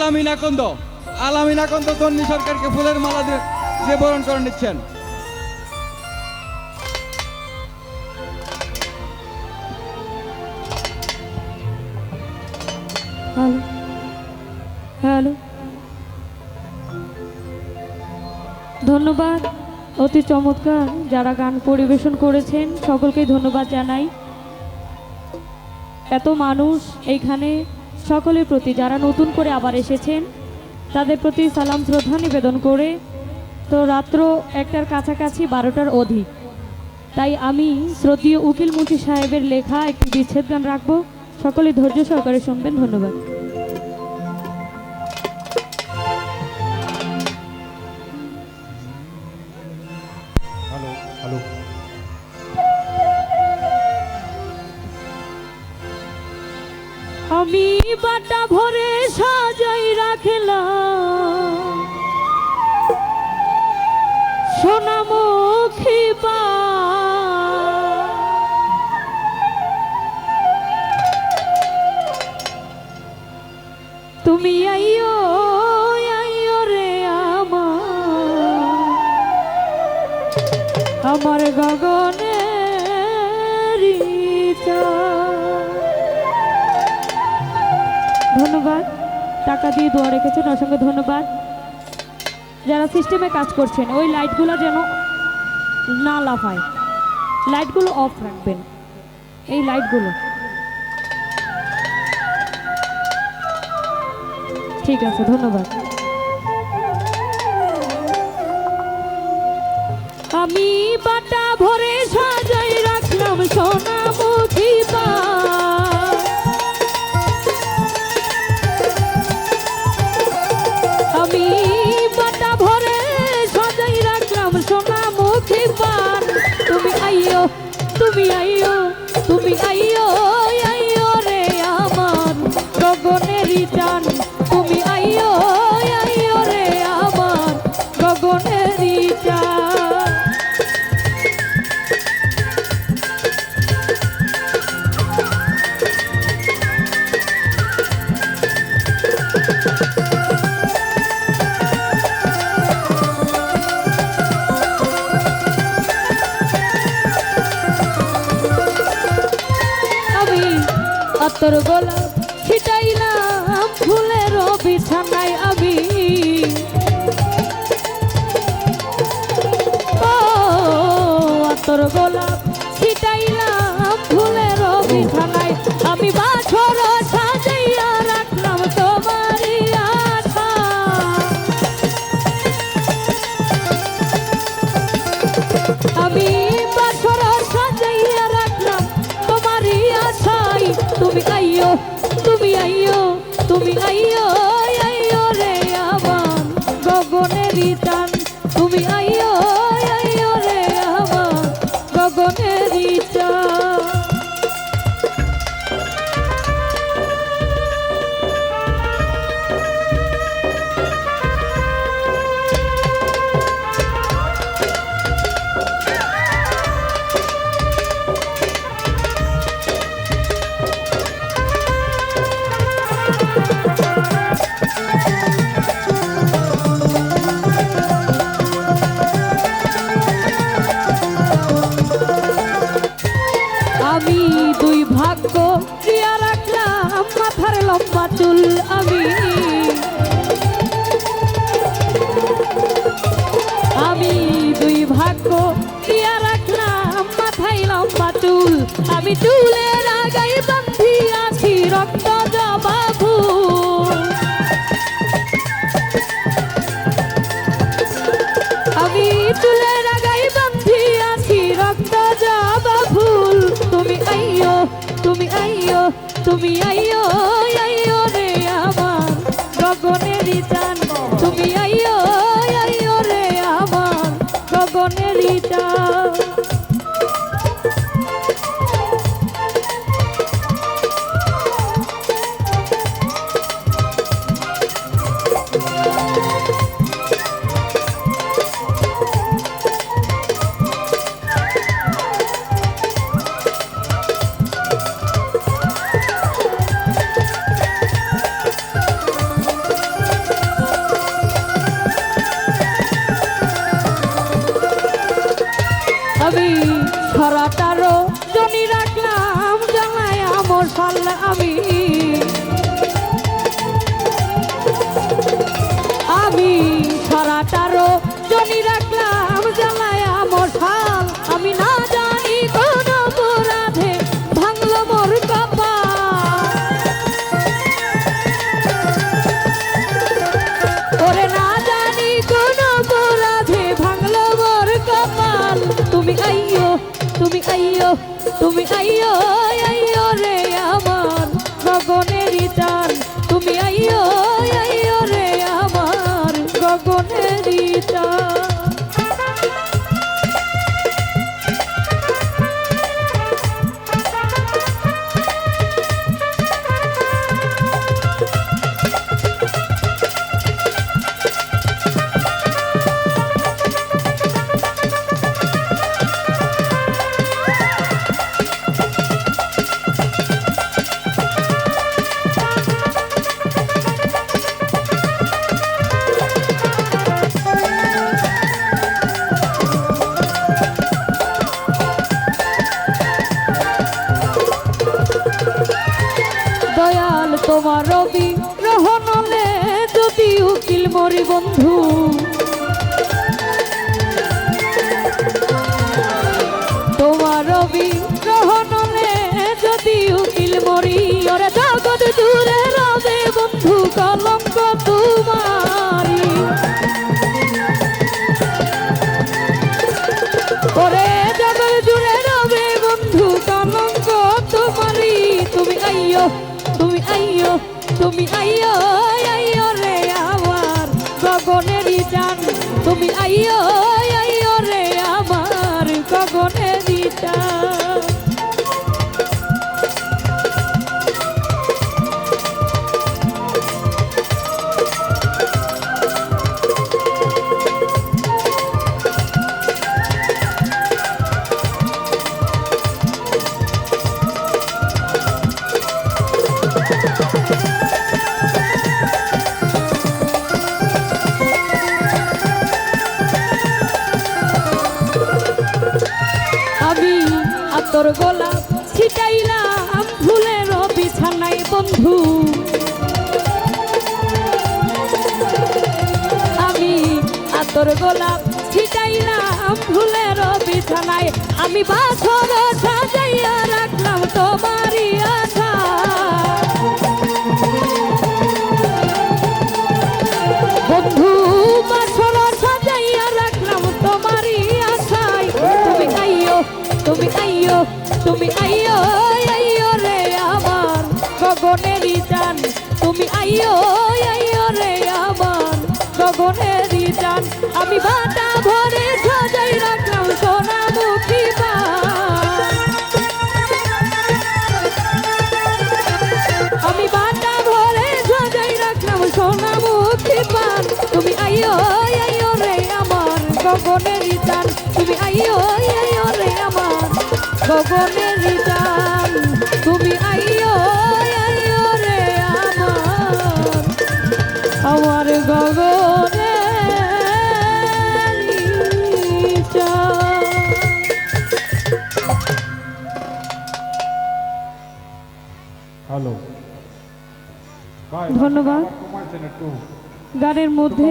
আলামিন আকন্দ তন্নি সরকারকে ফুলের মালা দিয়ে বরণ করে নিচ্ছেন। হ্যালো হ্যালো, ধন্যবাদ। অতি চমৎকার যারা গান পরিবেশন করেছেন সকলকেই ধন্যবাদ জানাই। এত মানুষ এইখানে, সকলের প্রতি যারা নতুন করে আবার এসেছেন তাদের প্রতি সালাম শ্রদ্ধা নিবেদন করে, তো রাত্র 1টার কাছাকাছি 12টার অধিক, তাই আমি শ্রদ্ধেয় উকিল মুন্সি সাহেবের লেখা একটি বিচ্ছেদ গান রাখবো। সকলে ধৈর্য সহকারে শুনবেন। ধন্যবাদ। আমি বাটা ভরে সাজাই রাখলাম সোনামুখী পা, তুমি আইও আইও রে আমার গগনের ইচ্ছা। ধন্যবাদ। টাকা দিয়ে দোয়া রেখেছেন, অসংখ্য ধন্যবাদ। যারা সিস্টেমে কাজ করছেন ওই লাইটগুলো যেন না লাফায়, লাইটগুলো অফ রাখবেন, এই লাইটগুলো। ঠিক আছে, ধন্যবাদ। আমি বাটা ভরে সাজাই রাখলাম সোনামুখী পা, আমি বাটা ভরে সাজাই রাখলাম সোনামুখী পান। তুমি আইও তুমি আইও তুমি আইও আইও রে আমার গগনেরই চান, তুমি আইও আইও রে আমার গগনেরই চান। আতর গোলাপ ছিটাইলাম ফুলের বিছানায় আমি, ও আতর গোলাপ ছিটাইলাম ফুলের বিছানায়, আমি বাছর সাজাইয়া রাখলাম তোমারই আশা, আমি বাছর সাজাইয়া রাখলাম তোমারই আশাই। তুমি আইও তুমি আইও তুমি আইও আইও রে আমার গগনেরই চান, তুমি আইও আইও রে আমার গগনেরই চান। আমি দুই ভাগ্য দিয়া রাখলাম মাথার লম্বা চুল, আমি দুই ভাগ্য দিয়া রাখলাম মাথায় লম্বা চুল, আমি চুলের আগায় বান্ধি আছি রক্ত জবা ফুল, আমি চুলের আগায় বান্ধি আছি রক্ত জবা ফুল। তুমি আইও তুমি আইও তুমি আইও আইও রে আমার গগনেরই চান, তুমি আইও আইও রে আমার গগনেরই চান। রজনী রাখলাম জ্বালায়া মশাল, আমি না জানি কোন অপরাধে ভাঙলো মোর কপাল। ওরে না জানি কোন অপরাধে ভাঙলো মোর কপাল। তুমি আইয়ো, তুমি আইয়ো, তুমি আইয়ো, আইয়ো রে আমার গগনেরই চান। তুমি আইয়ো, আইয়ো রে আমার গগনেরই চান। দয়াল তোমার রবি রহনলে যদি উকিল মরি বন্ধু, তোমার রবি রহনলে যদি উকিল মরি, ওরে জগৎ জুড়ে রবে বন্ধু কলঙ্ক তোমারি। ওরে জগৎ জুড়ে রবে বন্ধু কলঙ্ক তোমারি। তুমি আইয়ো, তুমি আইয়ো, তুমি আইয়ো, আইয়ো রে আমার গগনেরই চান। তুমি আইয়ো, আইয়ো রে আমার গগনেরই চান। আমি আতর গোলাপ ছিটাইলাম ফুলের বিছানায় বন্ধু, আমি আতর গোলাপ ছিটাইলাম ফুলের বিছানায়। আমি বাছর সাজাইয়া রাখলাম তোমারই আশা। বন্ধু বাছর সাজাইয়া রাখলাম তোমারই আশায়। তুমি আইয়ো, তুমি আইয়ো, তুমি আইয়ো, আইয়ো রে আমার গগনেরই চান। তুমি আইয়ো, আইয়ো রে আমার গগনেরই চান। আমি বাটা ভরে সাজাই রাখলাম সোনামুখী পান, আমি বাটা ভরে সাজাই রাখলাম সোনামুখী পান। তুমি আইয়ো, আইয়ো রে আমার গগনেরই চান। তুমি আইয়ো, আইয়ো রে আমার গগনেরই চান। তুমি আইয়ো, আইয়ো রে আমার গগনেরই চান। হ্যালো, ধন্যবাদ। গানের মধ্যে